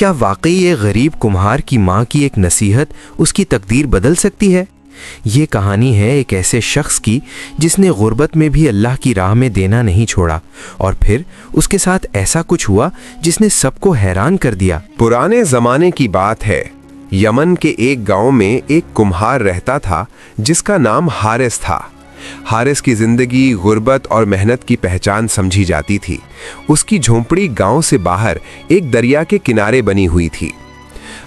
کیا واقعی یہ غریب کمہار کی ماں کی ایک نصیحت اس کی تقدیر بدل سکتی ہے؟ یہ کہانی ہے ایک ایسے شخص کی جس نے غربت میں بھی اللہ کی راہ میں دینا نہیں چھوڑا، اور پھر اس کے ساتھ ایسا کچھ ہوا جس نے سب کو حیران کر دیا۔ پرانے زمانے کی بات ہے، یمن کے ایک گاؤں میں ایک کمہار رہتا تھا جس کا نام حارث تھا۔ حارث کی زندگی غربت اور محنت کی پہچان سمجھی جاتی تھی۔ اس کی جھونپڑی گاؤں سے باہر ایک دریا کے کنارے بنی ہوئی تھی۔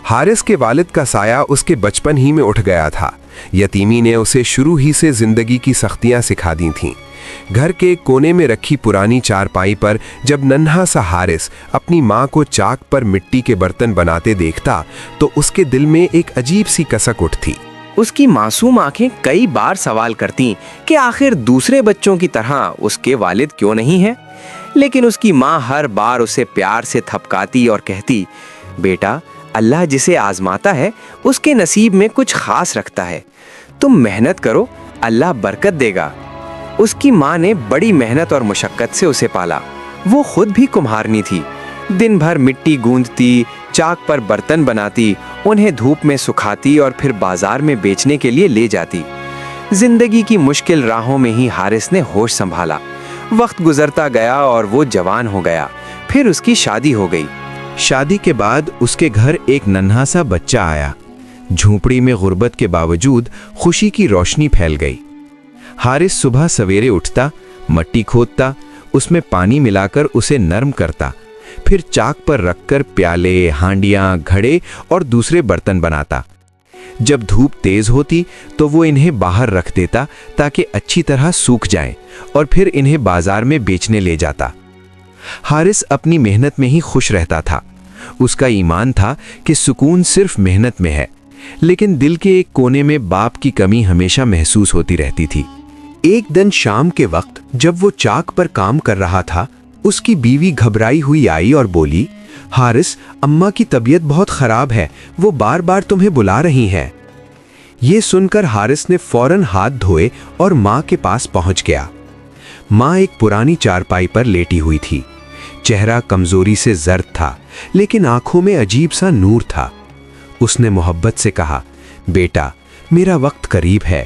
حارث کے والد کا سایہ اس کے بچپن ہی میں اٹھ گیا تھا۔ یتیمی نے اسے شروع ہی سے زندگی کی سختیاں سکھا دی تھیں۔ گھر کے کونے میں رکھی پرانی چارپائی پر جب ننھا سا حارث اپنی ماں کو چاک پر مٹی کے برتن بناتے دیکھتا تو اس کے دل میں ایک عجیب سی کسک اٹھتی۔ اس کی معصوم آنکھیں کئی بار سوال کرتیں کہ آخر دوسرے بچوں کی طرح اس کے والد کیوں نہیں ہیں، لیکن اس کی ماں ہر بار اسے پیار سے تھپکاتی اور کہتی، بیٹا، اللہ جسے آزماتا ہے اس کے نصیب میں کچھ خاص رکھتا ہے، تم محنت کرو، اللہ برکت دے گا۔ اس کی ماں نے بڑی محنت اور مشقت سے اسے پالا۔ وہ خود بھی کمہارنی تھی، دن بھر مٹی گوندتی، چاک پر برتن بناتی، انہیں دھوپ میں سکھاتی اور پھر بازار میں بیچنے کے لیے لے جاتی۔ زندگی کی مشکل راہوں میں ہی حارث نے ہوش سنبھالا۔ وقت گزرتا گیا اور وہ جوان ہو گیا، پھر اس کی شادی ہو گئی۔ شادی کے بعد اس کے گھر ایک ننھا سا بچہ آیا۔ جھونپڑی میں غربت کے باوجود خوشی کی روشنی پھیل گئی۔ حارث صبح سویرے اٹھتا، مٹی کھودتا، اس میں پانی ملا کر اسے نرم کرتا، پھر چاک پر رکھ کر پیالے، ہانڈیاں، گھڑے اور دوسرے برتن بناتا۔ جب دھوپ تیز ہوتی تو وہ انہیں باہر رکھ دیتا تاکہ اچھی طرح سوکھ جائیں، اور پھر انہیں بازار میں بیچنے لے جاتا۔ حارث اپنی محنت میں ہی خوش رہتا تھا۔ اس کا ایمان تھا کہ سکون صرف محنت میں ہے، لیکن دل کے ایک کونے میں باپ کی کمی ہمیشہ محسوس ہوتی رہتی تھی۔ ایک دن شام کے وقت جب وہ چاک پر کام کر رہا تھا، اس کی بیوی گھبرائی ہوئی آئی اور بولی، حارث، اماں کی طبیعت بہت خراب ہے، وہ بار بار تمہیں بلا رہی ہیں۔ یہ سن کر حارث نے فوراً ہاتھ دھوئے اور ماں کے پاس پہنچ گیا۔ ماں ایک پرانی چارپائی پر لیٹی ہوئی تھی۔ چہرہ کمزوری سے زرد تھا، لیکن آنکھوں میں عجیب سا نور تھا۔ اس نے محبت سے کہا، بیٹا، میرا وقت قریب ہے،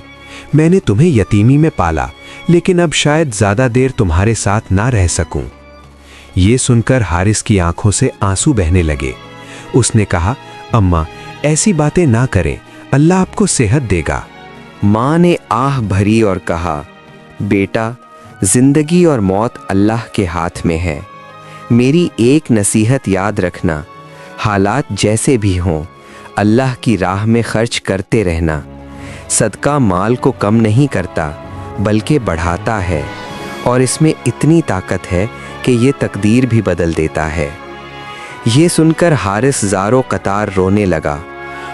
میں نے تمہیں یتیمی میں پالا، لیکن اب شاید زیادہ دیر تمہارے ساتھ نہ رہ سکوں۔ یہ سن کر حارث کی آنکھوں سے آنسو بہنے لگے۔ اس نے کہا، اماں، ایسی باتیں نہ کریں، اللہ آپ کو صحت دے گا۔ ماں نے آہ بھری اور کہا، بیٹا، زندگی اور موت اللہ کے ہاتھ میں ہے۔ میری ایک نصیحت یاد رکھنا، حالات جیسے بھی ہوں، اللہ کی راہ میں خرچ کرتے رہنا۔ صدقہ مال کو کم نہیں کرتا بلکہ بڑھاتا ہے، اور اس میں اتنی طاقت ہے کہ یہ تقدیر بھی بدل دیتا ہے۔ یہ سن کر حارث زاروں قطار رونے لگا۔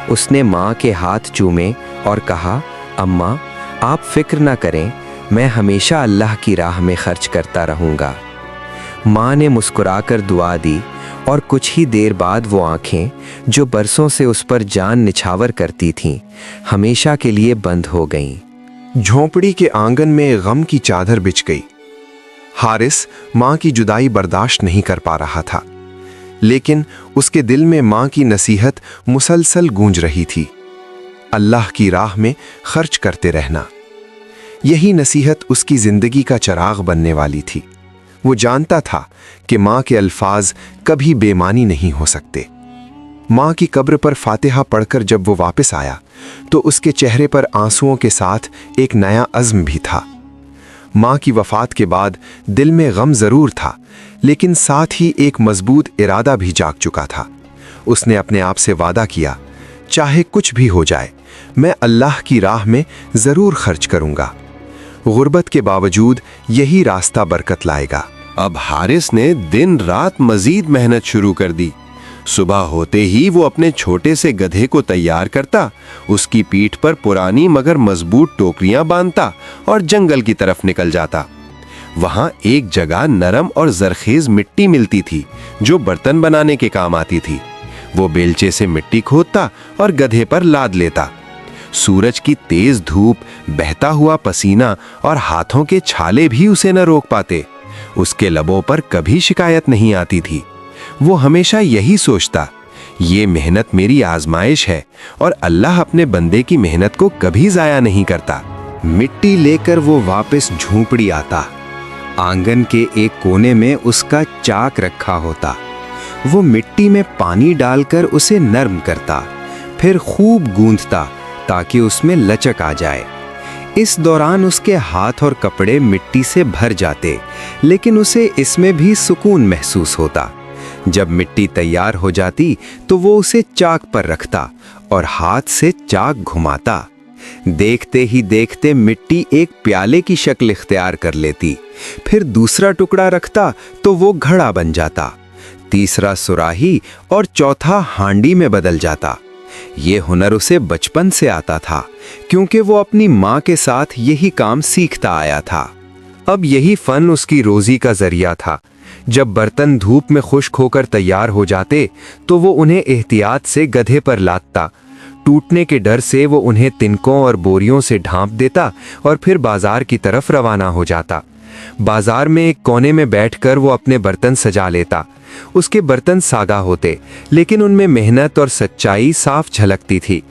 اس نے ماں کے ہاتھ چومے اور کہا، اماں، آپ فکر نہ کریں، میں ہمیشہ اللہ کی راہ میں خرچ کرتا رہوں گا۔ ماں نے مسکرا کر دعا دی، اور کچھ ہی دیر بعد وہ آنکھیں جو برسوں سے اس پر جان نچھاور کرتی تھیں، ہمیشہ کے لیے بند ہو گئیں۔ جھونپڑی کے آنگن میں غم کی چادر بچھ گئی۔ حارث ماں کی جدائی برداشت نہیں کر پا رہا تھا، لیکن اس کے دل میں ماں کی نصیحت مسلسل گونج رہی تھی، اللہ کی راہ میں خرچ کرتے رہنا۔ یہی نصیحت اس کی زندگی کا چراغ بننے والی تھی۔ وہ جانتا تھا کہ ماں کے الفاظ کبھی بے معنی نہیں ہو سکتے۔ ماں کی قبر پر فاتحہ پڑھ کر جب وہ واپس آیا تو اس کے چہرے پر آنسوؤں کے ساتھ ایک نیا عزم بھی تھا۔ ماں کی وفات کے بعد دل میں غم ضرور تھا، لیکن ساتھ ہی ایک مضبوط ارادہ بھی جاگ چکا تھا۔ اس نے اپنے آپ سے وعدہ کیا، چاہے کچھ بھی ہو جائے، میں اللہ کی راہ میں ضرور خرچ کروں گا۔ غربت کے باوجود یہی راستہ برکت لائے گا۔ اب حارث نے دن رات مزید محنت شروع کر دی۔ صبح ہوتے ہی وہ اپنے چھوٹے سے گدھے کو تیار کرتا، اس کی پیٹھ پر پرانی مگر مضبوط ٹوکریاں باندھتا اور جنگل کی طرف نکل جاتا۔ وہاں ایک جگہ نرم اور زرخیز مٹی ملتی تھی جو برتن بنانے کے کام آتی تھی۔ وہ بیلچے سے مٹی کھودتا اور گدھے پر لاد لیتا۔ سورج کی تیز دھوپ، بہتا ہوا پسینہ اور ہاتھوں کے چھالے بھی اسے نہ روک پاتے۔ اس کے لبوں پر کبھی شکایت نہیں آتی تھی۔ وہ ہمیشہ یہی سوچتا، ये मेहनत मेरी आजमाइश है और अल्लाह अपने बंदे की मेहनत को कभी जाया नहीं करता। मिट्टी लेकर वो वापस झोंपड़ी आता। आंगन के एक कोने में उसका चाक रखा होता। वो मिट्टी में पानी डालकर उसे नरम करता, फिर खूब गूंथता ताकि उसमें लचक आ जाए। इस दौरान उसके हाथ और कपड़े मिट्टी से भर जाते, लेकिन उसे इसमें भी सुकून महसूस होता। जब मिट्टी तैयार हो जाती तो वो उसे चाक पर रखता और हाथ से चाक घुमाता। देखते ही देखते मिट्टी एक प्याले की शक्ल इख्तियार कर लेती। फिर दूसरा टुकड़ा रखता तो वो घड़ा बन जाता, तीसरा सुराही और चौथा हांडी में बदल जाता। ये हुनर उसे बचपन से आता था, क्योंकि वो अपनी माँ के साथ यही काम सीखता आया था। अब यही फन उसकी रोजी का जरिया था। जब बर्तन धूप में खुश्क होकर तैयार हो जाते तो वो उन्हें एहतियात से गधे पर लादता। टूटने के डर से वो उन्हें तिनकों और बोरियों से ढांप देता और फिर बाजार की तरफ रवाना हो जाता। बाजार में एक कोने में बैठकर वो अपने बर्तन सजा लेता। उसके बर्तन सादा होते, लेकिन उनमें मेहनत और सच्चाई साफ झलकती थी।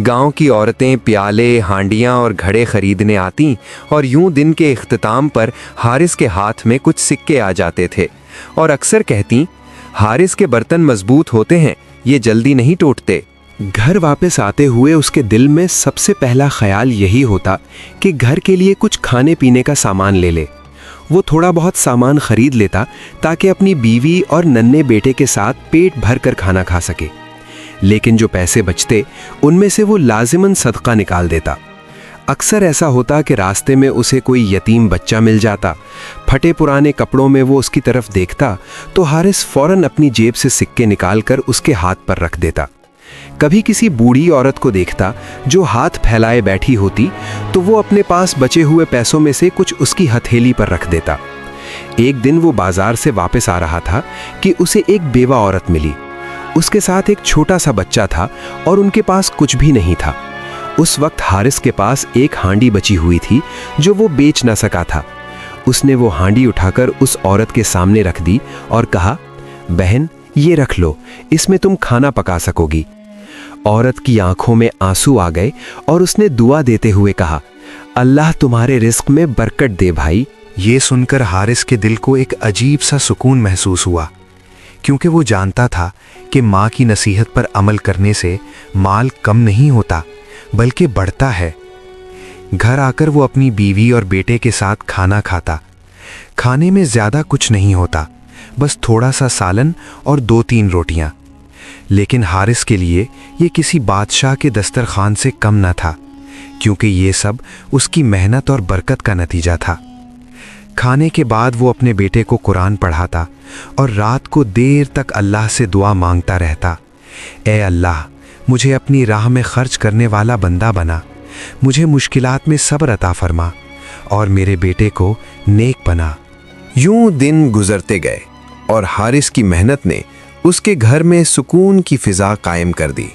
गांव की औरतें प्याले, हांडियां और घड़े खरीदने आती और यूं दिन के इख्तिताम पर हारिस के हाथ में कुछ सिक्के आ जाते थे और अक्सर कहती, हारिस के बर्तन मजबूत होते हैं, ये जल्दी नहीं टूटते। घर वापस आते हुए उसके दिल में सबसे पहला ख्याल यही होता कि घर के लिए कुछ खाने पीने का सामान ले ले। वो थोड़ा बहुत सामान खरीद लेता ताकि अपनी बीवी और नन्हे बेटे के साथ पेट भर कर खाना खा सके। लेकिन जो पैसे बचते उनमें से वो लाजिमन सदका निकाल देता। अक्सर ऐसा होता कि रास्ते में उसे कोई यतीम बच्चा मिल जाता। फटे पुराने कपड़ों में वो उसकी तरफ देखता तो हारिस फौरन अपनी जेब से सिक्के निकालकर उसके हाथ पर रख देता। कभी किसी बूढ़ी औरत को देखता जो हाथ फैलाए बैठी होती तो वो अपने पास बचे हुए पैसों में से कुछ उसकी हथेली पर रख देता। एक दिन वो बाजार से वापस आ रहा था कि उसे एक बेवा औरत मिली। उसके साथ एक छोटा सा बच्चा था और उनके पास कुछ भी नहीं था। उस वक्त हारिस के पास एक हांडी बची हुई थी जो वो बेच ना सका था। उसने वो हांडी उठाकर उस औरत के सामने रख दी और कहा, बहन ये रख लो, इसमें तुम खाना पका सकोगी। औरत की आंखों में आंसू आ गए और उसने दुआ देते हुए कहा, अल्लाह तुम्हारे रिस्क में बरकत दे भाई। ये सुनकर हारिस के दिल को एक अजीब सा सुकून महसूस हुआ, क्योंकि वो जानता था कि माँ की नसीहत पर अमल करने से माल कम नहीं होता बल्कि बढ़ता है। घर आकर वो अपनी बीवी और बेटे के साथ खाना खाता। खाने में ज़्यादा कुछ नहीं होता, बस थोड़ा सा सालन और 2-3 रोटियां। लेकिन हारिस के लिए ये किसी बादशाह के दस्तरखान से कम न था, क्योंकि ये सब उसकी मेहनत और बरकत का नतीजा था। खाने के बाद वो अपने बेटे को कुरान पढ़ाता और रात को देर तक अल्लाह से दुआ मांगता रहता, ए अल्लाह मुझे अपनी राह में खर्च करने वाला बंदा बना, मुझे मुश्किलात में सब्र अता फरमा और मेरे बेटे को नेक बना। यूं दिन गुजरते गए और हारिस की मेहनत ने उसके घर में सुकून की फिजा कायम कर दी।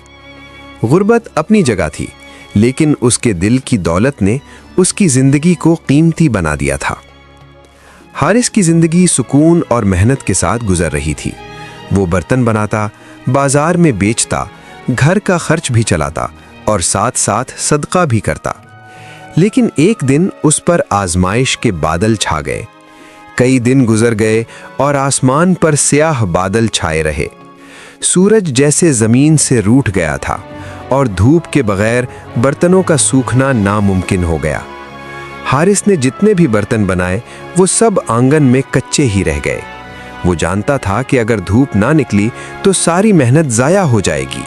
गुर्बत अपनी जगह थी, लेकिन उसके दिल की दौलत ने उसकी जिंदगी को कीमती बना दिया था। हारिस की जिंदगी सुकून और मेहनत के साथ गुजर रही थी। वो बर्तन बनाता, बाजार में बेचता, घर का खर्च भी चलाता और साथ साथ सदका भी करता। लेकिन एक दिन उस पर आजमाइश के बादल छा गए। कई दिन गुजर गए और आसमान पर स्याह बादल छाए रहे। सूरज जैसे जमीन से रूठ गया था और धूप के बगैर बर्तनों का सूखना नामुमकिन हो गया। हारिस ने जितने भी बर्तन बनाए वो सब आंगन में कच्चे ही रह गए। वो जानता था कि अगर धूप ना निकली तो सारी मेहनत जाया हो जाएगी।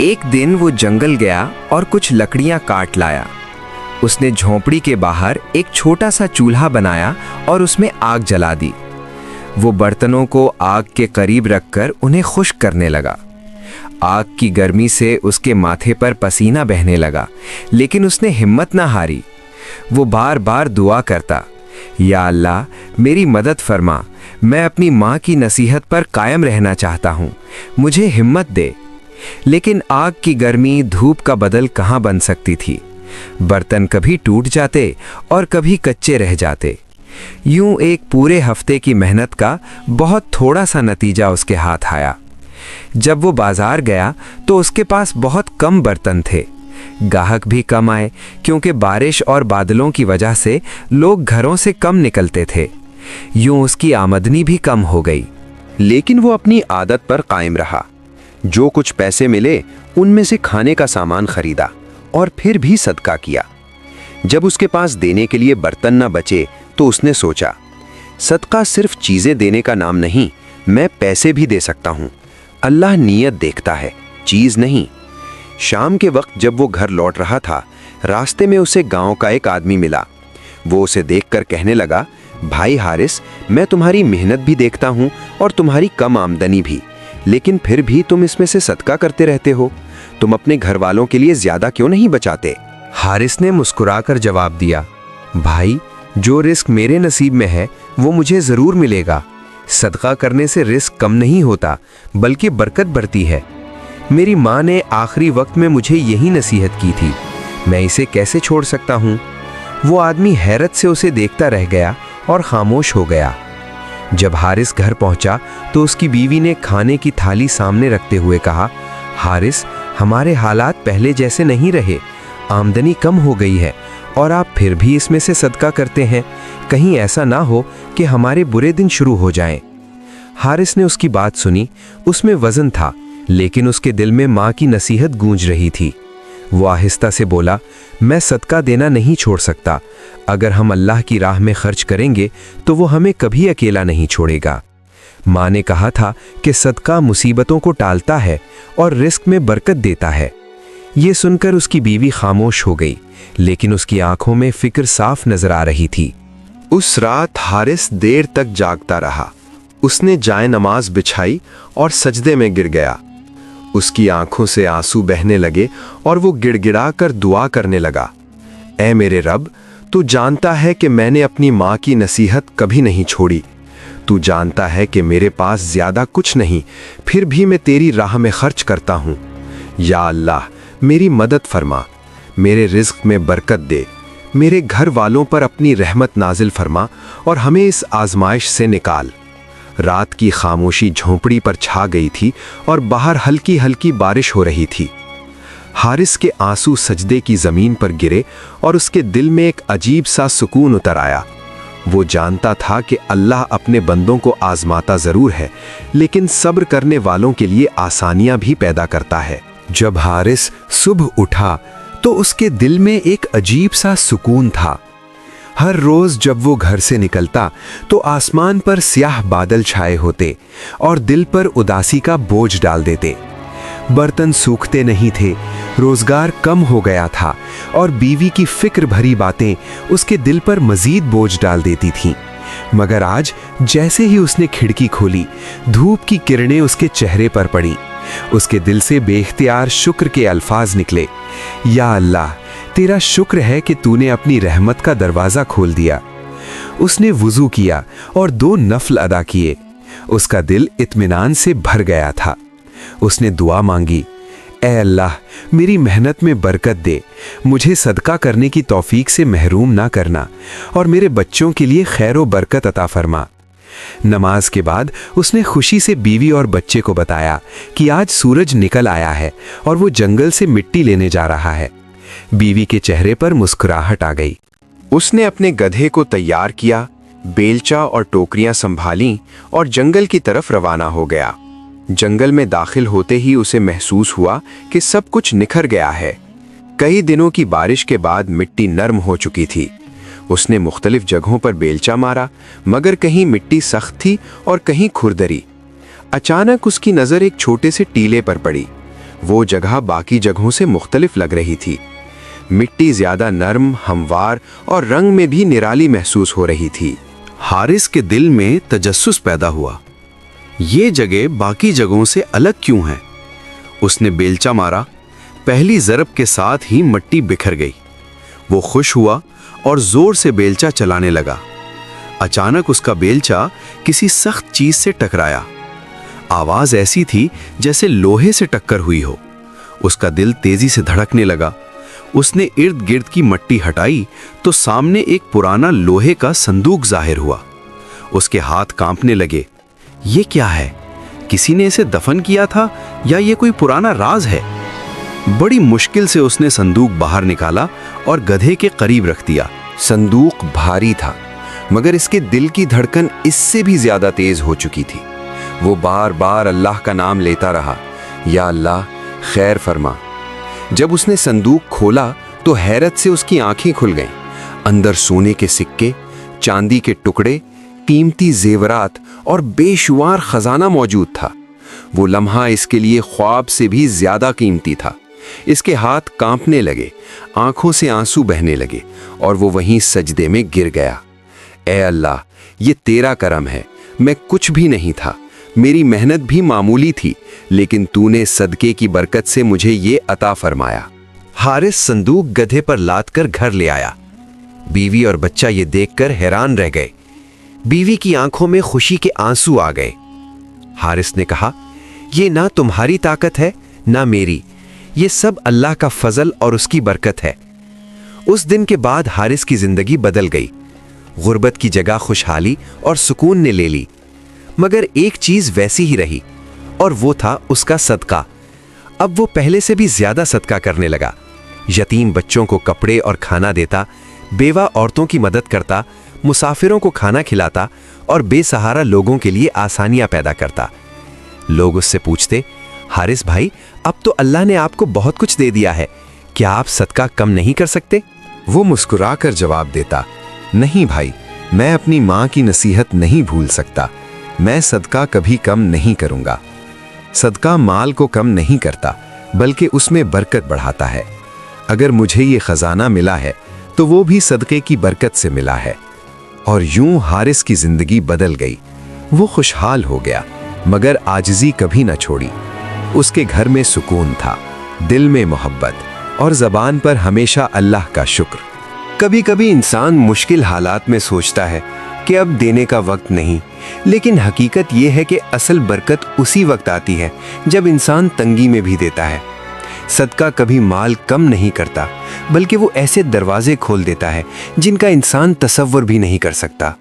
एक दिन वो जंगल गया और कुछ लकड़ियां काट लाया। उसने झोंपड़ी के बाहर एक छोटा सा चूल्हा बनाया और उसमें आग जला दी। वो बर्तनों को आग के करीब रखकर उन्हें खुश्क करने लगा। आग की गर्मी से उसके माथे पर पसीना बहने लगा, लेकिन उसने हिम्मत ना हारी। वो बार बार दुआ करता, या अल्लाह मेरी मदद फरमा, मैं अपनी माँ की नसीहत पर कायम रहना चाहता हूँ, मुझे हिम्मत दे। लेकिन आग की गर्मी धूप का बदल कहाँ बन सकती थी। बर्तन कभी टूट जाते और कभी कच्चे रह जाते। यूं एक पूरे हफ्ते की मेहनत का बहुत थोड़ा सा नतीजा उसके हाथ आया। जब वो बाजार गया तो उसके पास बहुत कम बर्तन थे। ग्राहक भी कम आए क्योंकि बारिश और बादलों की वजह से लोग घरों से कम निकलते थे। यूं उसकी आमदनी भी कम हो गई। लेकिन वो अपनी आदत पर कायम रहा। जो कुछ पैसे मिले उनमें से खाने का सामान खरीदा और फिर भी सदका किया। जब उसके पास देने के लिए बर्तन न बचे तो उसने सोचा, सदका सिर्फ चीजें देने का नाम नहीं, मैं पैसे भी दे सकता हूं। अल्लाह नीयत देखता है, चीज नहीं। शाम के वक्त जब वो घर लौट रहा था, रास्ते में उसे गांव का एक आदमी मिला। वो उसे देखकर कहने लगा, भाई हारिस, मैं तुम्हारी मेहनत भी देखता हूं और तुम्हारी कम आमदनी भी, लेकिन फिर भी तुम इसमें से सदका करते रहते हो। तुम अपने घर वालों के लिए ज्यादा क्यों नहीं बचाते? हारिस ने मुस्कुराकर जवाब दिया, भाई, जो रिस्क मेरे नसीब में है वो मुझे जरूर मिलेगा। सदका करने से रिस्क कम नहीं होता बल्कि बरकत बढ़ती है। मेरी माँ ने आखिरी वक्त में मुझे यही नसीहत की थी, मैं इसे कैसे छोड़ सकता हूँ? वो आदमी हैरत से उसे देखता रह गया और खामोश हो गया। जब हारिस घर पहुंचा तो उसकी बीवी ने खाने की थाली सामने रखते हुए कहा, हारिस, हमारे हालात पहले जैसे नहीं रहे, आमदनी कम हो गई है और आप फिर भी इसमें से सदका करते हैं। कहीं ऐसा ना हो कि हमारे बुरे दिन शुरू हो जाएं। हारिस ने उसकी बात सुनी। उसमें वजन था, लेकिन उसके दिल में माँ की नसीहत गूंज रही थी। वो आहिस्ता से बोला, मैं सदका देना नहीं छोड़ सकता। अगर हम अल्लाह की राह में खर्च करेंगे तो वो हमें कभी अकेला नहीं छोड़ेगा। माँ ने कहा था कि सदका मुसीबतों को टालता है और रिस्क में बरकत देता है। ये सुनकर उसकी बीवी खामोश हो गई, लेकिन उसकी आंखों में फिक्र साफ नजर आ रही थी। उस रात हारिस देर तक जागता रहा। उसने जाए नमाज बिछाई और सजदे में गिर गया। उसकी आंखों से आंसू बहने लगे और वो गिड़गिड़ा कर दुआ करने लगा, ऐ मेरे रब, तू जानता है कि मैंने अपनी माँ की नसीहत कभी नहीं छोड़ी। तू जानता है कि मेरे पास ज्यादा कुछ नहीं, फिर भी मैं तेरी राह में खर्च करता हूँ। या अल्लाह, मेरी मदद फरमा, मेरे रिज्क में बरकत दे, मेरे घर वालों पर अपनी रहमत नाजिल फरमा और हमें इस आजमाइश से निकाल। रात की खामोशी झोंपड़ी पर छा गई थी और बाहर हल्की हल्की बारिश हो रही थी। हारिस के आंसू सजदे की जमीन पर गिरे और उसके दिल में एक अजीब सा सुकून उतर आया। वो जानता था कि अल्लाह अपने बंदों को आजमाता जरूर है, लेकिन सब्र करने वालों के लिए आसानियां भी पैदा करता है। जब हारिस सुबह उठा तो उसके दिल में एक अजीब सा सुकून था। हर रोज जब वो घर से निकलता तो आसमान पर स्याह बादल छाए होते और दिल पर उदासी का बोझ डाल देते। बर्तन सूखते नहीं थे, रोजगार कम हो गया था और बीवी की फिक्र भरी बातें उसके दिल पर मजीद बोझ डाल देती थीं। मगर आज जैसे ही उसने खिड़की खोली, धूप की किरणें उसके चेहरे पर पड़ी। उसके दिल से बेख्तियार शुक्र के अल्फाज निकले, या अल्लाह, तेरा शुक्र है कि तूने अपनी रहमत का दरवाज़ा खोल दिया। उसने वुज़ू किया और 2 नफल अदा किए। उसका दिल इत्मीनान से भर गया था। उसने दुआ मांगी, ऐ अल्लाह, मेरी मेहनत में बरकत दे, मुझे सदका करने की तौफीक से महरूम ना करना और मेरे बच्चों के लिए खैर व बरकत अता फरमा। नमाज के बाद उसने खुशी से बीवी और बच्चे को बताया कि आज सूरज निकल आया है और वो जंगल से मिट्टी लेने जा रहा है। बीवी के चेहरे पर मुस्कुराहट आ गई। उसने अपने गधे को तैयार किया, बेलचा और टोकरियां संभालीं और जंगल की तरफ रवाना हो गया। जंगल में दाखिल होते ही उसे महसूस हुआ कि सब कुछ निखर गया है। कई दिनों की बारिश के बाद मिट्टी नरम हो चुकी थी। उसने मुख्तलिफ जगहों पर बेलचा मारा, मगर कहीं मिट्टी सख्त थी और कहीं खुरदरी। अचानक उसकी नज़र एक छोटे से टीले पर पड़ी। वो जगह बाकी जगहों से मुख्तलिफ लग रही थी। मिट्टी ज्यादा नरम, हमवार और रंग में भी निराली महसूस हो रही थी। हारिस के दिल में तजस्सुस पैदा हुआ, ये जगह बाकी जगहों से अलग क्यों है? उसने बेलचा मारा, पहली ज़रब के साथ ही मिट्टी बिखर गई। वो खुश हुआ और जोर से बेलचा चलाने लगा। अचानक उसका बेलचा किसी सख्त चीज से टकराया। आवाज ऐसी थी जैसे लोहे से टक्कर हुई हो। उसका दिल तेजी से धड़कने लगा। उसने इर्द गिर्द की मिट्टी हटाई तो सामने एक पुराना लोहे का संदूक जाहिर हुआ। उसके हाथ कांपने लगे। ये क्या है? किसी ने इसे दफन किया था या ये कोई पुराना राज है? बड़ी मुश्किल से उसने संदूक बाहर निकाला और गधे के करीब रख दिया। संदूक भारी था, मगर इसके दिल की धड़कन इससे भी ज्यादा तेज हो चुकी थी। वो बार बार अल्लाह का नाम लेता रहा, या अल्लाह खैर फरमा। जब उसने संदूक खोला तो हैरत से उसकी आंखें खुल गईं। अंदर सोने के सिक्के, चांदी के टुकड़े, कीमती जेवरात और बेशुमार खजाना मौजूद था। वो लम्हा इसके लिए ख्वाब से भी ज्यादा कीमती था। इसके हाथ कांपने लगे, आंखों से आंसू बहने लगे और वो वहीं सजदे में गिर गया। ए अल्लाह, ये तेरा करम है, मैं कुछ भी नहीं था, मेरी मेहनत भी मामूली थी, लेकिन तूने सदके की बरकत से मुझे ये अता फरमाया। हारिस संदूक गधे पर लाद कर घर ले आया। बीवी और बच्चा ये देखकर हैरान रह गए। बीवी की आंखों में खुशी के आंसू आ गए। हारिस ने कहा, ये ना तुम्हारी ताकत है ना मेरी, ये सब अल्लाह का फजल और उसकी बरकत है। उस दिन के बाद हारिस की जिंदगी बदल गई। गुर्बत की जगह खुशहाली और सुकून ने ले ली। मगर एक चीज वैसी ही रही, और वो था उसका सदका। अब वो पहले से भी ज्यादा सदका करने लगा। यतीम बच्चों को कपड़े और खाना देता, बेवा औरतों की मदद करता, मुसाफिरों को खाना खिलाता और बेसहारा लोगों के लिए आसानियां पैदा करता। लोग उससे पूछते, हारिस भाई, अब तो अल्लाह ने आपको बहुत कुछ दे दिया है, क्या आप सदका कम नहीं कर सकते? वो मुस्कुराकर जवाब देता, नहीं भाई, मैं अपनी माँ की नसीहत नहीं भूल सकता। मैं सदका कभी कम नहीं करूँगा। सदका माल को कम नहीं करता, बल्कि उसमें बरकत बढ़ाता है। अगर मुझे ये खजाना मिला है तो वो भी सदके की बरकत से मिला है। और यूं हारिस की जिंदगी बदल गई। वो खुशहाल हो गया, मगर आजिज़ी कभी न छोड़ी। उसके घर में सुकून था, दिल में मोहब्बत और ज़बान पर हमेशा अल्लाह का शुक्र। कभी कभी इंसान मुश्किल हालात में सोचता है कि अब देने का वक्त नहीं, लेकिन हकीकत यह है कि असल बरकत उसी वक्त आती है जब इंसान तंगी में भी देता है। सदका कभी माल कम नहीं करता, बल्कि वो ऐसे दरवाजे खोल देता है जिनका इंसान तसव्वुर भी नहीं कर सकता।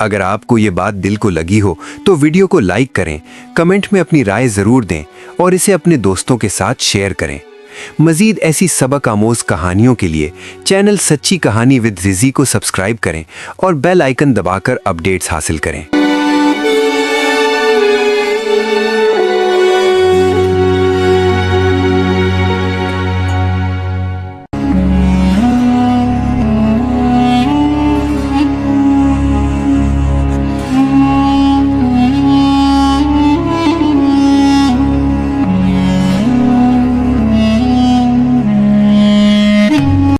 अगर आपको ये बात दिल को लगी हो तो वीडियो को लाइक करें, कमेंट में अपनी राय ज़रूर दें और इसे अपने दोस्तों के साथ शेयर करें। मज़ीद ऐसी सबक आमोज कहानियों के लिए चैनल सच्ची कहानी विद रिज़ी को सब्सक्राइब करें और बेल आइकन दबाकर अपडेट्स हासिल करें।